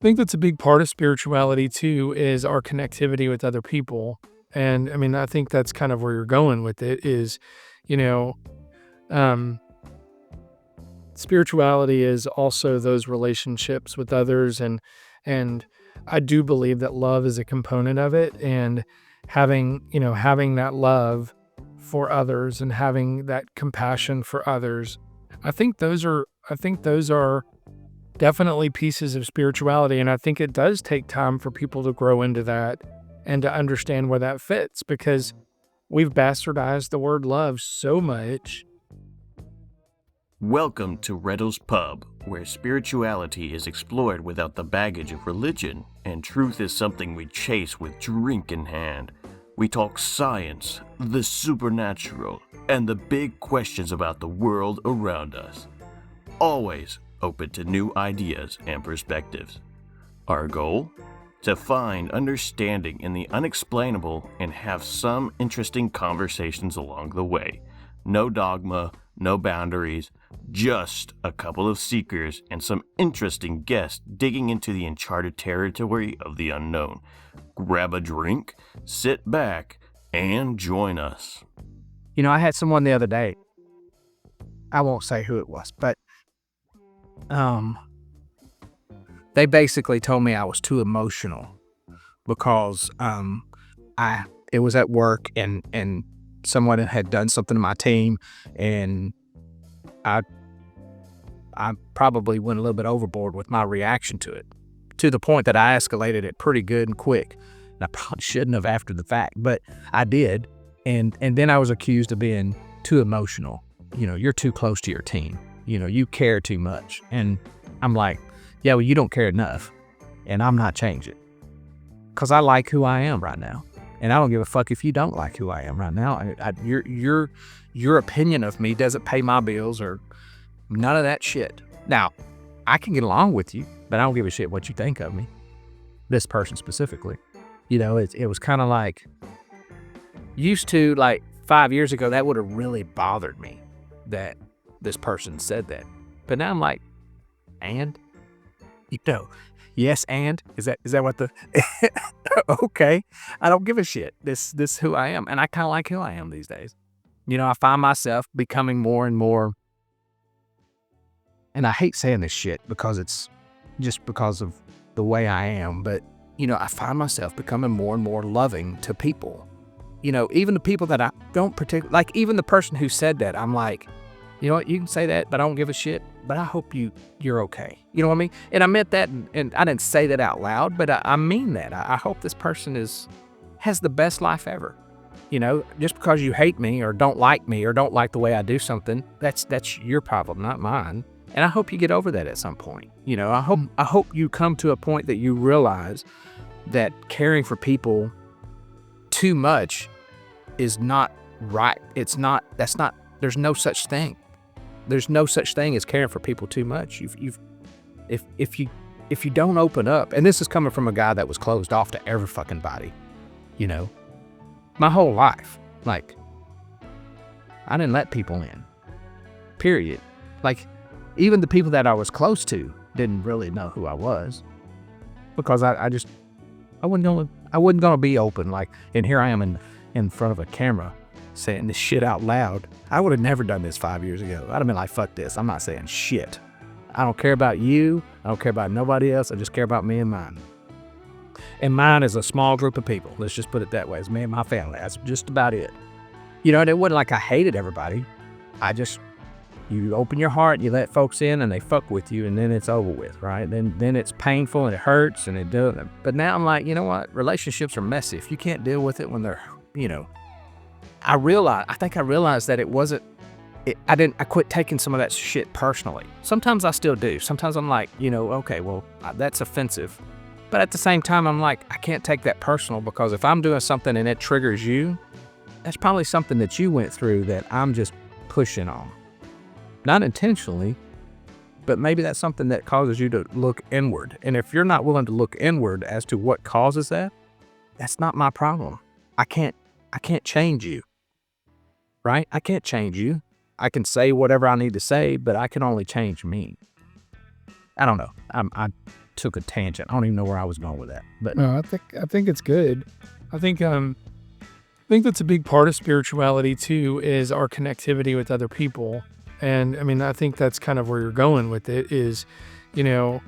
I think that's a big part of spirituality too, is our connectivity with other people. And I mean, I think that's kind of where you're going with it is, you know, um, spirituality is also those relationships with others. And I do believe that love is a component of it. And having that love for others and having that compassion for others, I think those are definitely pieces of spirituality, and I think it does take time for people to grow into that and to understand where that fits because we've bastardized the word love so much. Welcome to Rettals Pub, where spirituality is explored without the baggage of religion, and truth is something we chase with drink in hand. We talk science, the supernatural, and the big questions about the world around us. Always open to new ideas and perspectives. Our goal? To find understanding in the unexplainable and have some interesting conversations along the way. No dogma, no boundaries, just a couple of seekers and some interesting guests digging into the uncharted territory of the unknown. Grab a drink, sit back, and join us. You know, I had someone the other day, I won't say who it was, but they basically told me I was too emotional because it was at work and someone had done something to my team, and I probably went a little bit overboard with my reaction to it, to the point that I escalated it pretty good and quick. And I probably shouldn't have after the fact, but I did. And then I was accused of being too emotional. You know, you're too close to your team. You know, you care too much. And I'm like, yeah, well, you don't care enough. And I'm not changing. Because I like who I am right now. And I don't give a fuck if you don't like who I am right now. Your opinion of me doesn't pay my bills or none of that shit. Now, I can get along with you, but I don't give a shit what you think of me. This person specifically. You know, it was kind of like, used to, like 5 years ago, that would have really bothered me that this person said that. But now I'm like, and? You know, yes, and? Is that what the... Okay, I don't give a shit. This is who I am. And I kind of like who I am these days. You know, I find myself becoming more and more... And I hate saying this shit because it's just because of the way I am. But, you know, I find myself becoming more and more loving to people. You know, even the people that I don't particularly... Like, even the person who said that, I'm like, you know what, you can say that, but I don't give a shit. But I hope you're okay. You know what I mean? And I meant that, and I didn't say that out loud, but I mean that. I hope this person has the best life ever. You know, just because you hate me or don't like the way I do something, that's your problem, not mine. And I hope you get over that at some point. You know, I hope you come to a point that you realize that caring for people too much is not right. There's no such thing. There's no such thing as caring for people too much. If you don't open up, and this is coming from a guy that was closed off to every fucking body, you know, my whole life, like, I didn't let people in, period. Like, even the people that I was close to didn't really know who I was because I wasn't gonna be open. Like, and here I am in front of a camera saying this shit out loud. I would have never done this 5 years ago. I'd have been like, fuck this. I'm not saying shit. I don't care about you. I don't care about nobody else. I just care about me and mine. And mine is a small group of people. Let's just put it that way. It's me and my family. That's just about it. You know, and it wasn't like I hated everybody. You open your heart, you let folks in, and they fuck with you, and then it's over with, right? Then it's painful, and it hurts, and it does. But now I'm like, you know what? Relationships are messy. If you can't deal with it when they're, you know, I think I realized that I quit taking some of that shit personally. Sometimes I still do. Sometimes I'm like, you know, okay, well, that's offensive. But at the same time, I'm like, I can't take that personal because if I'm doing something and it triggers you, that's probably something that you went through that I'm just pushing on. Not intentionally, but maybe that's something that causes you to look inward. And if you're not willing to look inward as to what causes that, that's not my problem. I can't change you. Right? I can't change you. I can say whatever I need to say, but I can only change me. I don't know. I'm took a tangent. I don't even know where I was going with that. But No, I think it's good. I think that's a big part of spirituality too, is our connectivity with other people. And I mean, I think that's kind of where you're going with it is, you know,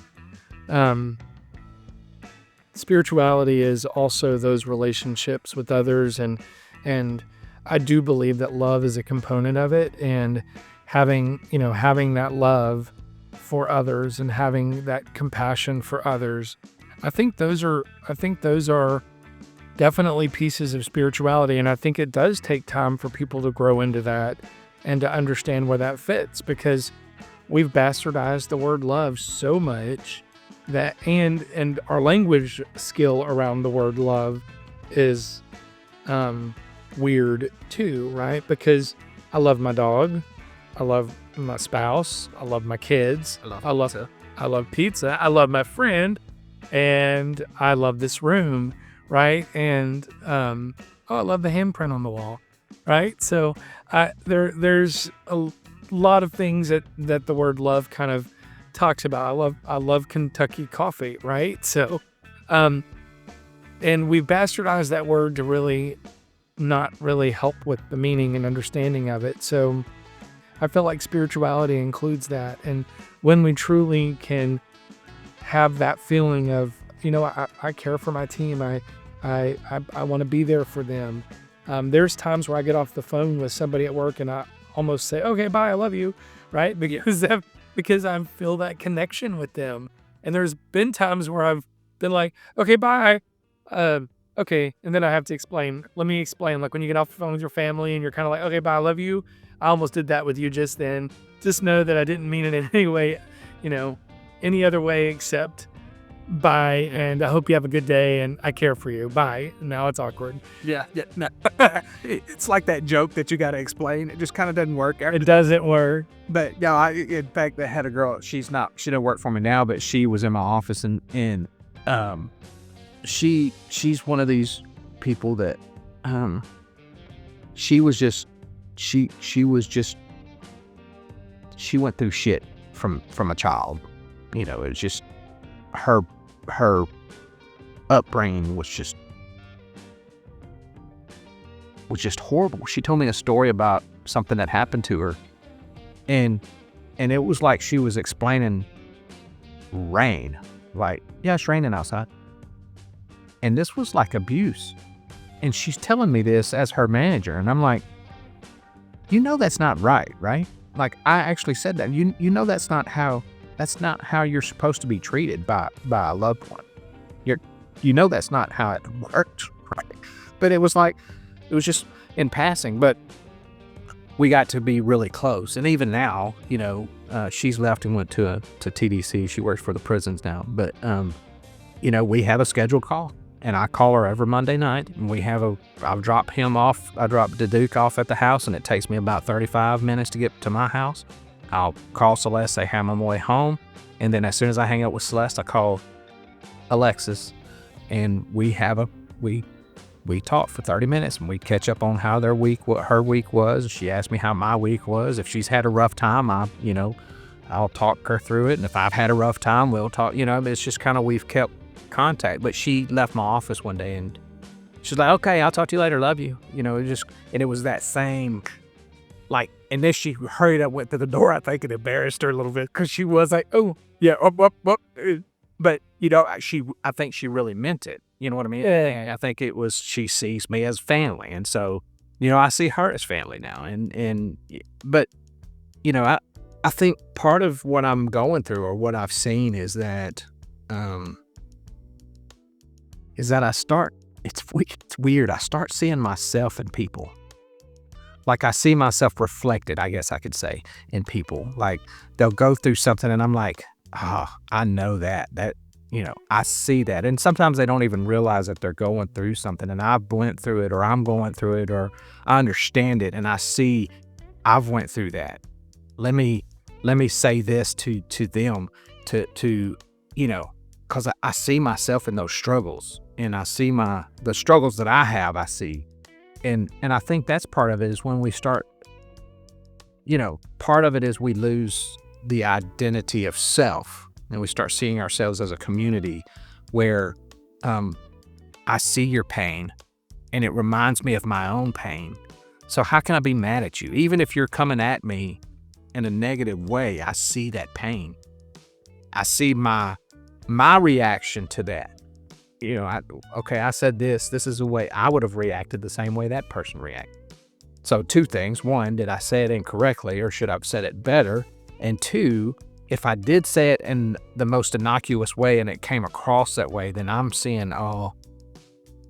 spirituality is also those relationships with others, and I do believe that love is a component of it, and having that love for others and having that compassion for others. I think those are definitely pieces of spirituality, and I think it does take time for people to grow into that and to understand where that fits, because we've bastardized the word love so much that and our language skill around the word love is weird too, right? Because I love my dog, I love my spouse, I love my kids, I love pizza, I love my friend, and I love this room, right? And I love the handprint on the wall, right? So there's a lot of things that the word love kind of talks about. I love Kentucky coffee, right? So and we've bastardized that word to really not really help with the meaning and understanding of it. So I feel like spirituality includes that, and when we truly can have that feeling of, I care for my team, I want to be there for them. There's times where I get off the phone with somebody at work and I almost say, okay, bye, I love you, right? Because I feel that connection with them. And there's been times where I've been like, okay, bye. Okay. And then I have to explain. Let me explain. Like when you get off the phone with your family and you're kind of like, okay, bye, I love you. I almost did that with you just then. Just know that I didn't mean it in any way, any other way except bye. And I hope you have a good day and I care for you. Bye. Now it's awkward. yeah. No. It's like that joke that you got to explain. It just kind of doesn't work. It doesn't work. But in fact, I had a girl. She doesn't work for me now, but she was in my office, and she's one of these people that she went through shit from a child. It was just her upbringing was just horrible. She told me a story about something that happened to her, and it was like she was explaining rain, like, yeah, it's raining outside, and this was like abuse, and she's telling me this as her manager, and I'm like, that's not right? Like, I actually said that. That's not how you're supposed to be treated by a loved one. That's not how it works, right? But it was just in passing, but we got to be really close. And even now, she's left and went to TDC. She works for the prisons now. But, we have a scheduled call, and I call her every Monday night, and I'll drop him off. I drop the Duke off at the house, and it takes me about 35 minutes to get to my house. I'll call Celeste, say, hey, I'm on my way home. And then as soon as I hang up with Celeste, I call Alexis, and we talk for 30 minutes, and we catch up on how what her week was. She asked me how my week was. If she's had a rough time, I'll talk her through it. And if I've had a rough time, we'll talk, it's just kind of, we've kept contact. But she left my office one day and she's like, okay, I'll talk to you later. Love you. And it was that same, like, and then she hurried up, went to the door. I think it embarrassed her a little bit because she was like, oh, yeah, But, I think she really meant it. You know what I mean? Yeah. I think it was, she sees me as family. And so, I see her as family now. But, I think part of what I'm going through, or what I've seen, is that it's weird. I start seeing myself in people. Like, I see myself reflected, I guess I could say, in people. Like, they'll go through something and I'm like, I know that, I see that. And sometimes they don't even realize that they're going through something, and I've went through it, or I'm going through it, or I understand it, and I see I've went through that. Let me say this to them, because I see myself in those struggles, and I see the struggles that I have, I see. And I think that's part of it, is when we start, part of it is we lose the identity of self. and we start seeing ourselves as a community where I see your pain and it reminds me of my own pain. So how can I be mad at you? Even if you're coming at me in a negative way, I see that pain. I see my reaction to that. You know, I said this is the way I would have reacted, the same way that person reacted. So two things. One, did I say it incorrectly, or should I have said it better? And two, if I did say it in the most innocuous way and it came across that way, then I'm seeing, oh,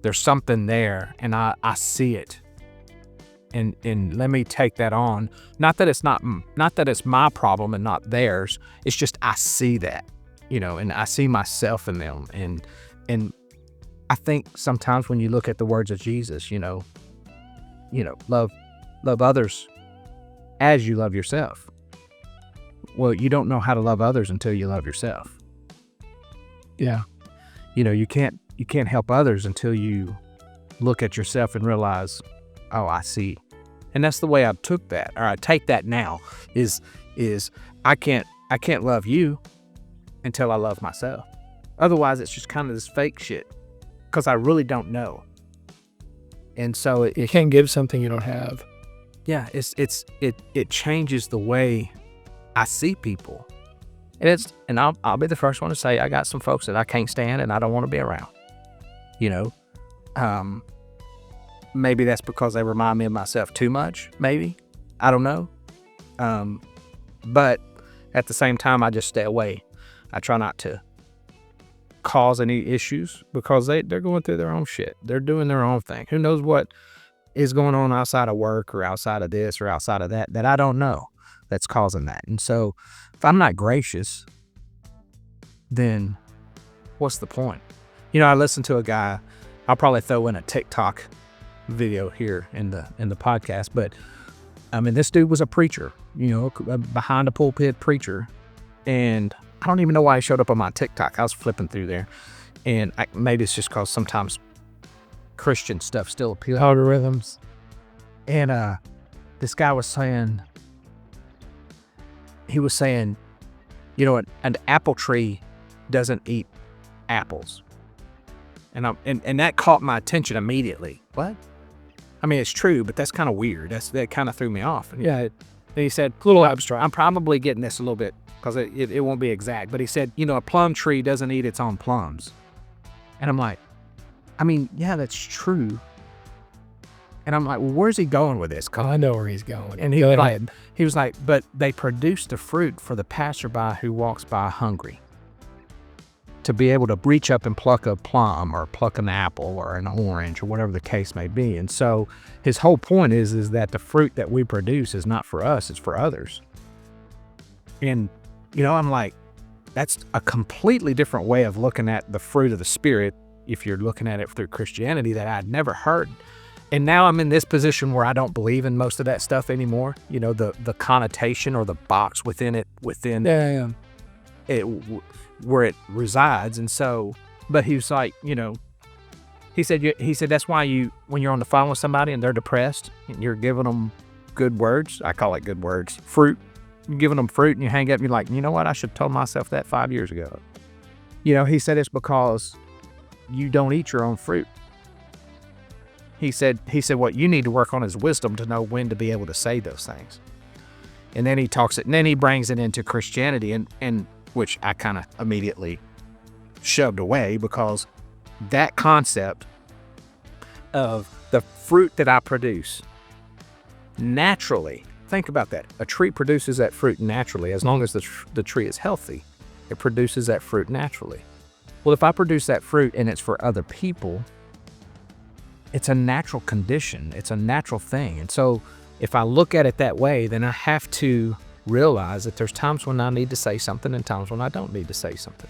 there's something there, and I see it. And let me take that on. Not that it's my problem and not theirs. It's just I see that, you know, and I see myself in them. And I think sometimes when you look at the words of Jesus, you know, love others as you love yourself. Well, you don't know how to love others until you love yourself. Yeah. You know, you can't help others until you look at yourself and realize, oh, I see. And that's the way I took that, or I take that now, is I can't love you until I love myself. Otherwise, it's just kind of this fake shit, because I really don't know. And so You can't give something you don't have. yeah, it changes the way I see people. And I'll be the first one to say I got some folks that I can't stand and I don't want to be around. You know, maybe that's because they remind me of myself too much. Maybe, I don't know. But at the same time, I just stay away. I try not to cause any issues, because they're going through their own shit. They're doing their own thing. Who knows what is going on outside of work or outside of this or outside of that I don't know that's causing that. And so if I'm not gracious, then what's the point? You know, I listened to a guy, I'll probably throw in a TikTok video here in the podcast, but I mean, this dude was a preacher, you know, behind a pulpit preacher. And I don't even know why he showed up on my TikTok. I was flipping through there, and maybe it's just because sometimes Christian stuff still appeals. Algorithms. And this guy was saying, you know, an apple tree doesn't eat apples. And that caught my attention immediately. What? I mean, it's true, but that's kind of weird. That kind of threw me off. And Yeah. he said, a little abstract. I'm probably getting this a little bit, because it won't be exact. But he said, you know, a plum tree doesn't eat its own plums. And I'm like, I mean, yeah, that's true. And I'm like, well, where's he going with this? I know where he's going. And he was like, but they produce the fruit for the passerby who walks by hungry, to be able to reach up and pluck a plum or pluck an apple or an orange or whatever the case may be. And so his whole point is that the fruit that we produce is not for us, it's for others. And, you know, I'm like, that's a completely different way of looking at the fruit of the Spirit, if you're looking at it through Christianity, that I'd never heard. And now I'm in this position where I don't believe in most of that stuff anymore. You know, the connotation or the box within it, where it resides. And so, but he was like, you know, he said that's why when you're on the phone with somebody and they're depressed and you're giving them good words, I call it good words, fruit, you're giving them fruit, and you hang up and you're like, you know what, I should have told myself that 5 years ago. You know, he said it's because you don't eat your own fruit. He said what you need to work on is wisdom to know when to be able to say those things. And then he brings it into Christianity, and which I kind of immediately shoved away, because that concept of the fruit that I produce naturally, think about that. A tree produces that fruit naturally. As long as the tree is healthy, it produces that fruit naturally. Well, if I produce that fruit and it's for other people, it's a natural condition. It's a natural thing. And so if I look at it that way, then I have to realize that there's times when I need to say something and times when I don't need to say something.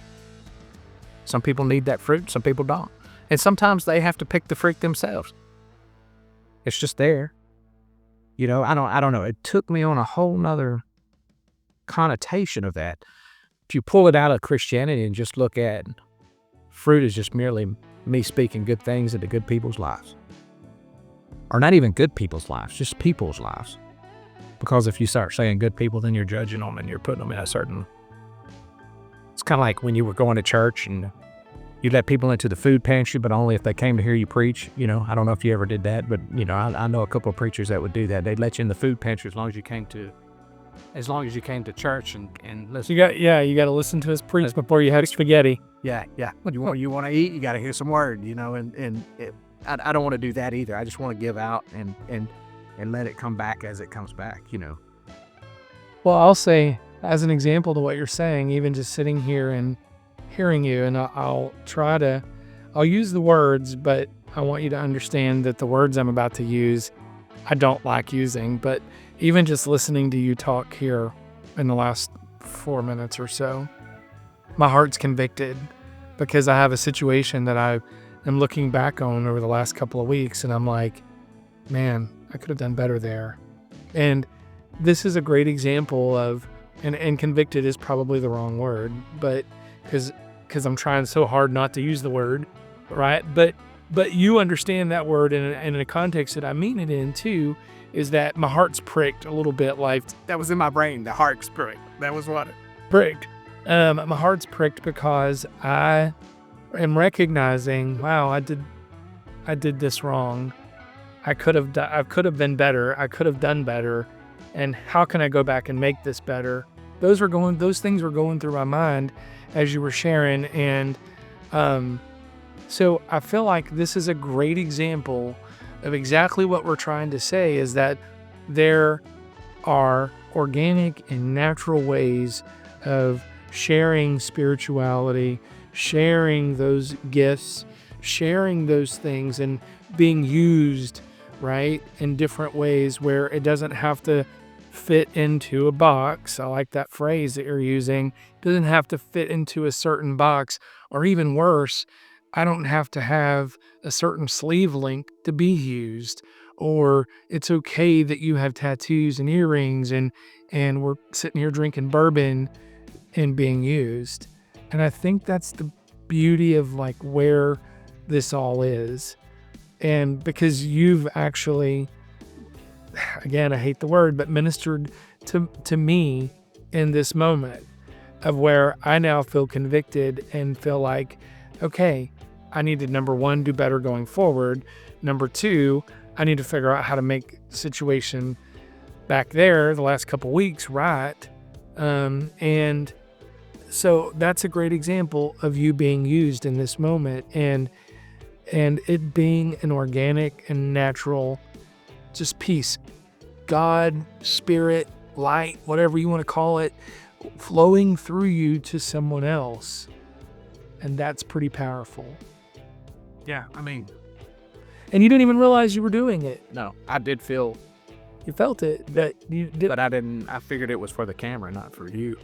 Some people need that fruit, some people don't. And sometimes they have to pick the fruit themselves. It's just there. You know, I don't know. It took me on a whole nother connotation of that. If you pull it out of Christianity and just look at fruit is just merely me speaking good things into good people's lives. Or not even good people's lives, just people's lives. Because if you start saying good people, then you're judging them and you're putting them in it's It's kind of like when you were going to church and you let people into the food pantry, but only if they came to hear you preach. You know, I don't know if you ever did that, but you know, I know a couple of preachers that would do that. They'd let you in the food pantry as long as you came to church and listen. You got to listen to us preach before you had spaghetti. Yeah. When you want to eat, you got to hear some word, you know, I don't want to do that either. I just want to give out and let it come back as it comes back, you know. Well, I'll say, as an example to what you're saying, even just sitting here and hearing you, and I'll use the words, but I want you to understand that the words I'm about to use, I don't like using, but even just listening to you talk here in the last 4 minutes or so, my heart's convicted because I have a situation that I am looking back on over the last couple of weeks, and I'm like, man, I could have done better there. And this is a great example of, and convicted is probably the wrong word, but because I'm trying so hard not to use the word, right? But you understand that word in a context that I mean it in too, is that my heart's pricked a little bit. Like, That was in my brain. The heart's pricked. That was what it pricked. My heart's pricked because I am recognizing, wow, I did this wrong. I could have been better. I could have done better. And how can I go back and make this better? Those things were going through my mind as you were sharing. And so I feel like this is a great example of exactly what we're trying to say, is that there are organic and natural ways of sharing spirituality, sharing those gifts, sharing those things, and being used, right, in different ways where it doesn't have to fit into a box. I like that phrase that you're using. It doesn't have to fit into a certain box, or even worse, I don't have to have a certain sleeve link to be used, or it's okay that you have tattoos and earrings and we're sitting here drinking bourbon and being used. And I think that's the beauty of like where this all is. And because you've actually, again, I hate the word, but ministered to me in this moment of where I now feel convicted and feel like, okay, I need to, number one, do better going forward. Number two, I need to figure out how to make the situation back there the last couple weeks right. And so that's a great example of you being used in this moment, and it being an organic and natural, just peace, God, spirit, light, whatever you want to call it, flowing through you to someone else. And that's pretty powerful. Yeah, I mean, and you didn't even realize you were doing it. no, I did feel, You felt it, that you did. but I figured it was for the camera, not for you.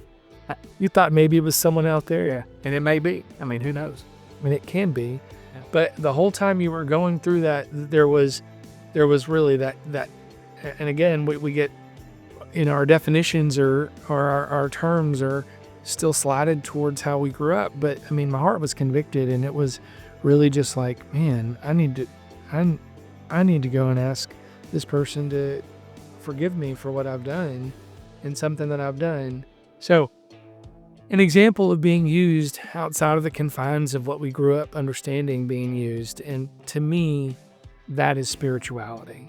You thought maybe it was someone out there. Yeah, and it may be. I mean, who knows? I mean, it can be. Yeah. But the whole time you were going through that, there was really that, and again, we get, our definitions or our terms are still slided towards how we grew up. But I mean, my heart was convicted, and it was really just like, man, I need to go and ask this person to forgive me for what I've done and something that I've done. So an example of being used outside of the confines of what we grew up understanding being used. And to me, that is spirituality.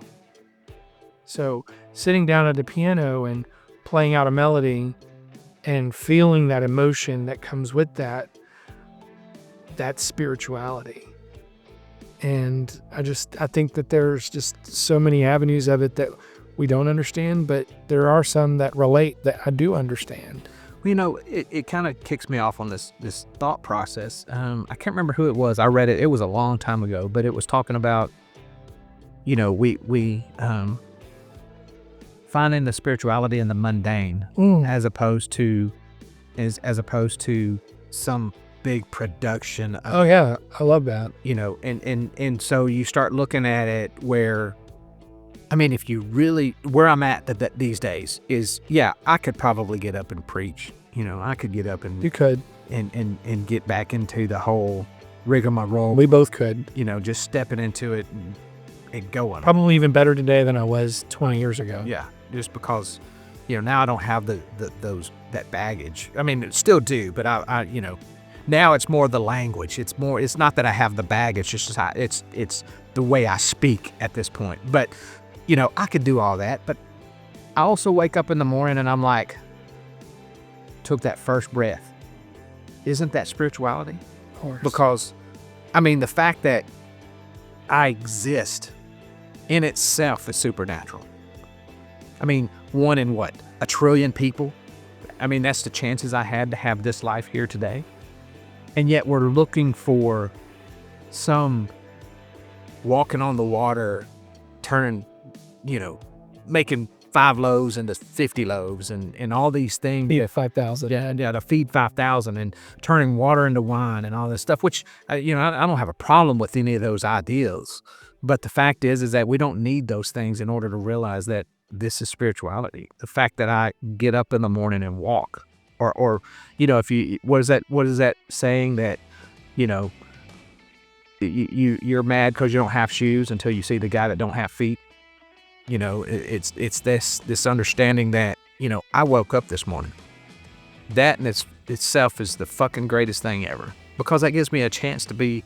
So sitting down at the piano and playing out a melody and feeling that emotion that comes with that, that's spirituality. And I think that there's just so many avenues of it that we don't understand, but there are some that relate that I do understand. Well, it kind of kicks me off on this thought process. I can't remember who it was. I read it. It was a long time ago, but it was talking about, we finding the spirituality in the mundane as opposed to some big production of, Oh yeah, I love that. and so you start looking at it where, I mean, if you really, where I'm at these days is, yeah, I could probably get up and preach. I could get up and You could. and get back into the whole rigmarole. We both could. Just stepping into it and going. Probably even better today than I was 20 years ago. Yeah, just because now I don't have that baggage. I mean, still do, but I now it's more the language. It's not that I have the baggage. It's the way I speak at this point. But, I could do all that. But I also wake up in the morning and I'm like, took that first breath. Isn't that spirituality? Of course. Because, the fact that I exist in itself is supernatural. One in what? 1 trillion people? That's the chances I had to have this life here today. And yet we're looking for some walking on the water, turning, making 5 loaves into 50 loaves and all these things. Yeah, 5,000. Yeah, to feed 5,000 and turning water into wine and all this stuff, which, I don't have a problem with any of those ideals. But the fact is that we don't need those things in order to realize that this is spirituality. The fact that I get up in the morning and walk, or if you, what is that saying that, you're mad because you don't have shoes until you see the guy that don't have feet. It's this understanding that, I woke up this morning. That in itself is the fucking greatest thing ever, because that gives me a chance to be,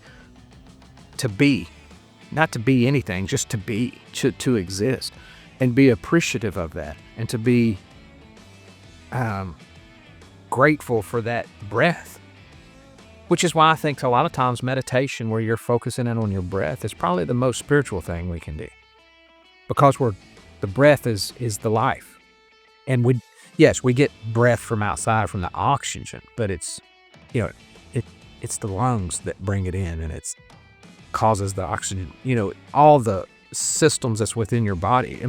not to be anything, just to be, to exist, and be appreciative of that, and to be grateful for that breath. Which is why I think a lot of times meditation, where you're focusing in on your breath, is probably the most spiritual thing we can do. Because the breath is the life. And we get breath from outside, from the oxygen, but it's the lungs that bring it in, and it's causes the oxygen, all the systems that's within your body.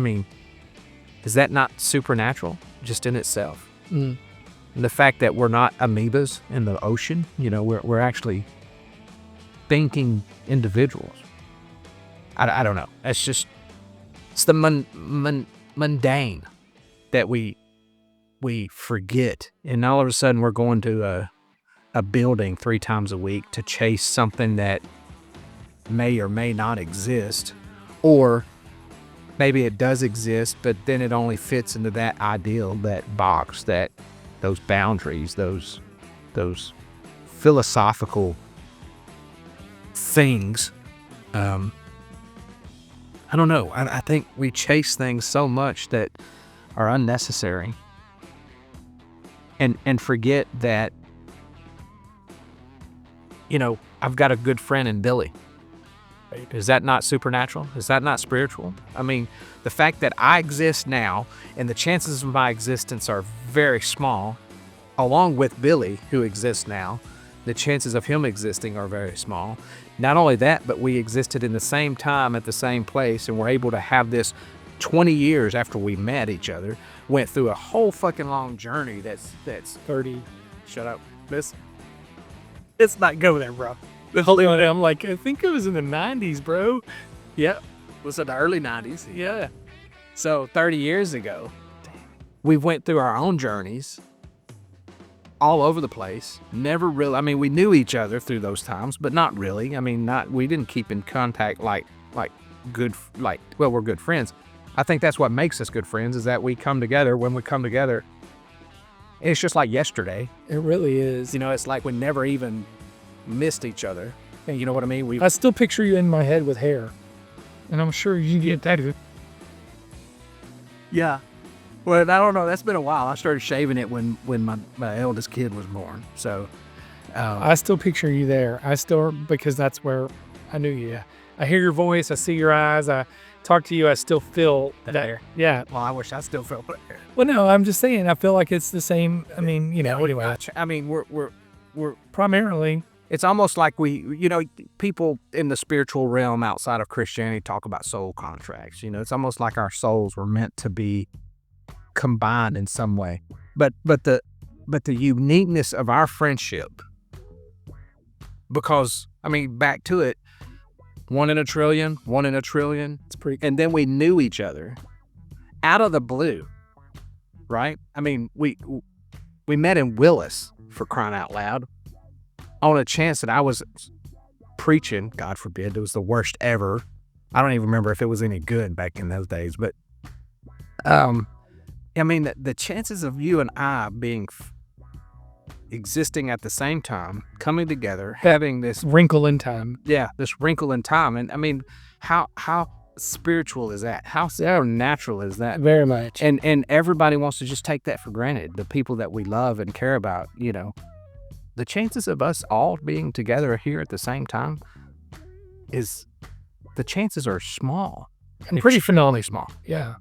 Is that not supernatural just in itself? Mm. And the fact that we're not amoebas in the ocean, we're actually thinking individuals. I don't know. It's the mundane that we forget. And all of a sudden we're going to a building 3 times a week to chase something that may or may not exist, or maybe it does exist, but then it only fits into that ideal, that box, those boundaries, those philosophical things. I don't know. I think we chase things so much that are unnecessary, and forget that, I've got a good friend in Billy. Is that not supernatural? Is that not spiritual? The fact that I exist now, and the chances of my existence are very small, along with Billy, who exists now, the chances of him existing are very small. Not only that, but we existed in the same time at the same place, and we're able to have this 20 years after we met each other, went through a whole fucking long journey that's 30. Shut up. Let's not go there, bro. I'm like, I think it was in the 90s, bro. Yep. Was it the early 90s? Yeah. So 30 years ago, we went through our own journeys all over the place. Never really, we knew each other through those times, but not really. We didn't keep in contact like we're good friends. I think that's what makes us good friends, is that we come together. When we come together, it's just like yesterday. It really is. It's like we never even missed each other. And you know what I mean? I still picture you in my head with hair, and I'm sure you get that. Yeah. Well, I don't know. That's been a while. I started shaving it when my eldest kid was born. So I still picture you there. Because that's where I knew you. I hear your voice. I see your eyes. I talk to you. I still feel that. Hair. Yeah. Well, I wish I still felt that hair. Well, no, I'm just saying. I feel like it's the same. Anyway. We're Primarily. It's almost like people in the spiritual realm outside of Christianity talk about soul contracts. It's almost like our souls were meant to be combined in some way. But the uniqueness of our friendship, because back to it, 1 in a trillion. It's pretty. And then we knew each other out of the blue, right? We met in Willis, for crying out loud, on a chance that I was preaching. God forbid, it was the worst ever. I don't even remember if it was any good back in those days, but I mean, the chances of you and I being existing at the same time, coming together, having this Wrinkle in time. this wrinkle in time, and I mean, how spiritual is that? How natural is that? Very much. And everybody wants to just take that for granted. The people that we love and care about, the chances of us all being together here at the same time the chances are small. And pretty phenomenally small. Yeah.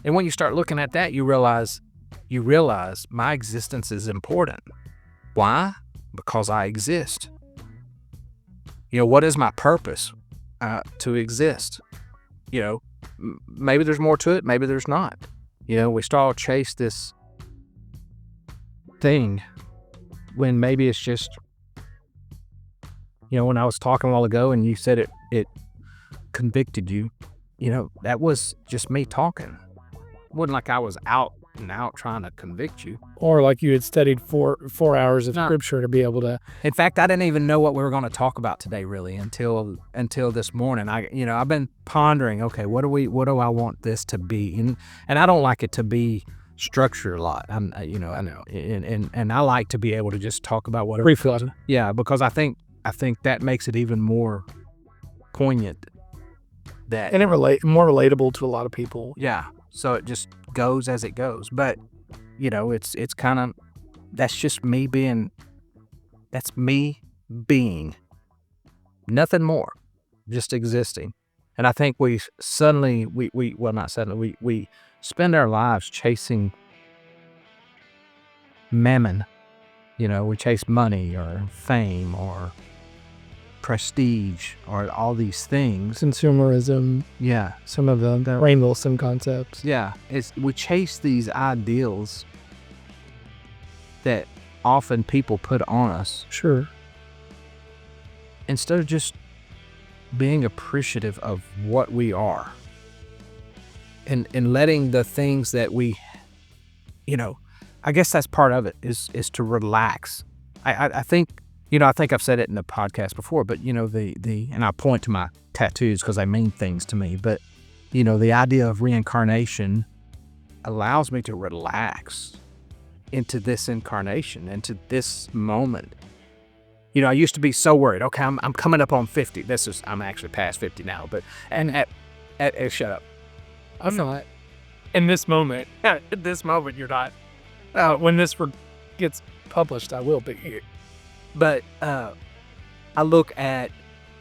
And when you start looking at that, you realize my existence is important. Why? Because I exist. What is my purpose? To exist. Maybe there's more to it, maybe there's not. We start to chase this thing when maybe it's just, when I was talking a while ago and you said it convicted you, that was just me talking. It wasn't like I was out and out trying to convict you. Or like you had studied 4 hours of scripture to be able to. In fact, I didn't even know what we were going to talk about today, really, until this morning. I've been pondering. Okay, what do I want this to be? And I don't like it to be structured a lot. I know, and I like to be able to just talk about whatever. Free flow. Yeah, because I think that makes it even more poignant. And more relatable to a lot of people. Yeah. So it just goes as it goes. But, it's kind of, that's just me being, nothing more, just existing. And I think we spend our lives chasing mammon. We chase money or fame or prestige or all these things. Consumerism. Yeah. Some of the Rainn Wilson concepts. Yeah. We chase these ideals that often people put on us. Sure. Instead of just being appreciative of what we are. And letting the things that we, I guess that's part of it is to relax. I think I've said it in the podcast before, but and I point to my tattoos because they mean things to me, but the idea of reincarnation allows me to relax into this incarnation, into this moment. I used to be so worried. Okay, I'm coming up on 50. I'm actually past 50 now, but shut up. I'm not. In this moment. At this moment, you're not. When this gets published, I will be. But I look at,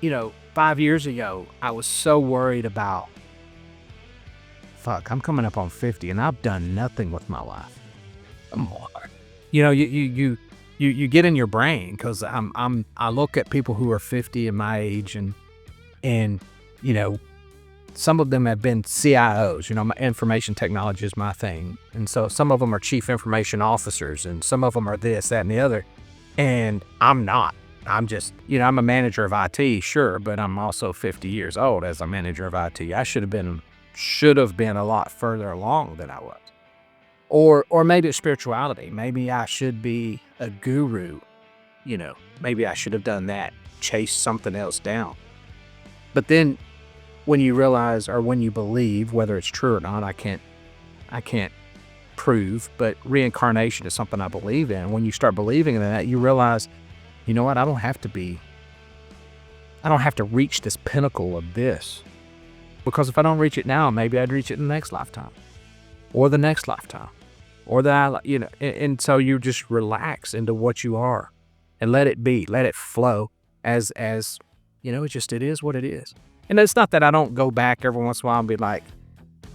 5 years ago, I was so worried about, I'm coming up on 50 and I've done nothing with my life. You get in your brain because I look at people who are 50 in my age and some of them have been CIOs, my information technology is my thing. And so some of them are chief information officers and some of them are this, that, and the other. And I'm not. I'm just, I'm a manager of IT, sure, but I'm also 50 years old as a manager of IT. I should have been a lot further along than I was. Or maybe it's spirituality. Maybe I should be a guru. Maybe I should have done that, chase something else down. But then when you realize or when you believe, whether it's true or not, I can't prove, but reincarnation is something I believe in. When you start believing in that, you realize, I don't have to reach this pinnacle of this, because if I don't reach it now, maybe I'd reach it in the next lifetime or the next lifetime or and so you just relax into what you are and let it be, let it flow as it is what it is. And it's not that I don't go back every once in a while and be like,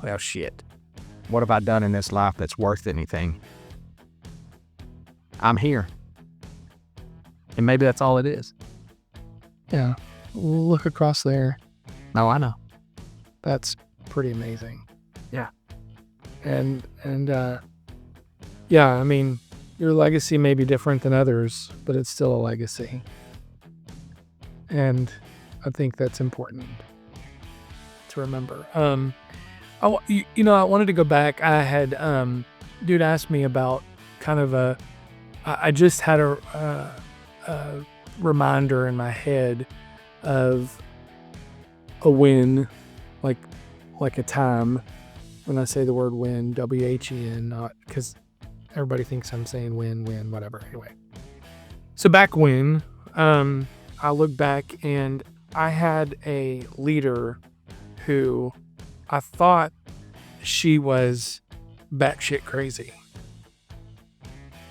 well, shit, what have I done in this life that's worth anything? I'm here. And maybe that's all it is. Yeah. Look across there. Oh, I know. That's pretty amazing. Yeah. And yeah, I mean, your legacy may be different than others, but it's still a legacy. And I think that's important to remember. I wanted to go back. I had, dude asked me about kind of I just had a reminder in my head of a win, like a time when I say the word win, W-H-E-N, not because everybody thinks I'm saying win, whatever. Anyway. So back when, I look back and I had a leader who I thought she was batshit crazy.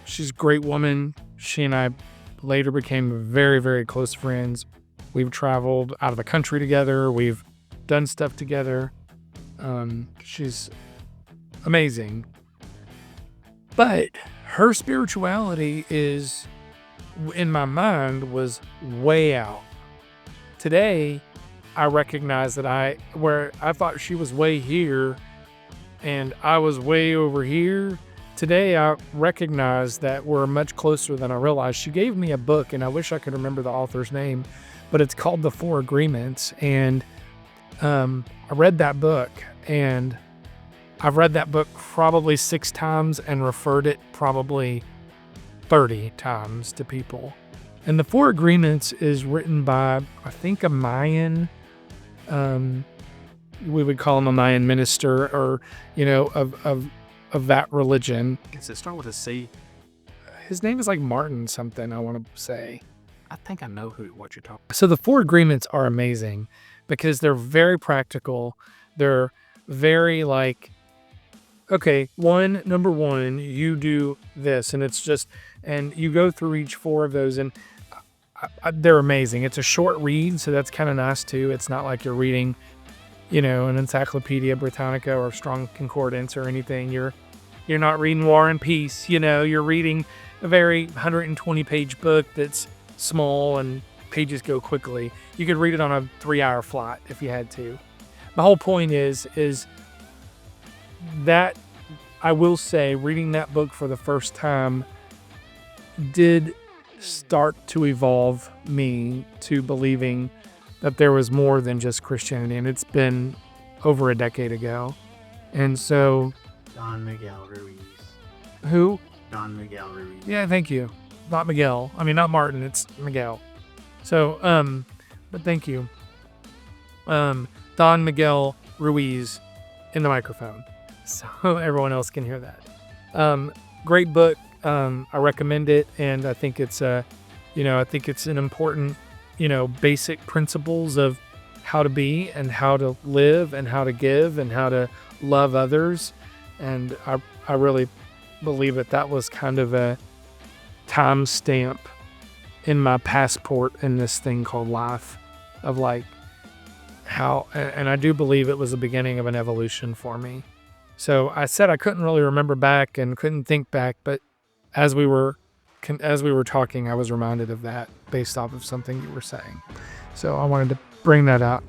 She's a great woman. She and I later became very, very close friends. We've traveled out of the country together. We've done stuff together. She's amazing. But her spirituality is, in my mind, was way out. Today, I recognize that where I thought she was way here and I was way over here. Today, I recognize that we're much closer than I realized. She gave me a book, and I wish I could remember the author's name, but it's called The Four Agreements. And I read that book, and I've read that book probably 6 times and referred it probably 30 times to people. And The Four Agreements is written by, I think, a Mayan, we would call him a Mayan minister, or, of that religion. Does it start with a C? His name is like Martin something, I want to say. I think I know what you're talking about. So the Four Agreements are amazing because they're very practical. They're very like, okay, number one, you do this, and it's just, and you go through each 4 of those, and they're amazing. It's a short read, so that's kind of nice too. It's not like you're reading, an Encyclopedia Britannica or Strong Concordance or anything. You're not reading War and Peace. You're reading a very 120-page book that's small and pages go quickly. You could read it on a 3-hour flight if you had to. My whole point is that I will say reading that book for the first time did start to evolve me to believing that there was more than just Christianity, and it's been over a decade ago. And so... Don Miguel Ruiz. Who? Don Miguel Ruiz. Yeah, thank you. Not Miguel. I mean, not Martin, it's Miguel. So, but thank you. Don Miguel Ruiz in the microphone, so everyone else can hear that. Great book. I recommend it, and I think it's I think it's an important, basic principles of how to be and how to live and how to give and how to love others. And I really believe that was kind of a time stamp in my passport in this thing called life, of like how, and I do believe it was the beginning of an evolution for me. So I said I couldn't really remember back and couldn't think back, but as we were talking, I was reminded of that based off of something you were saying. So I wanted to bring that out.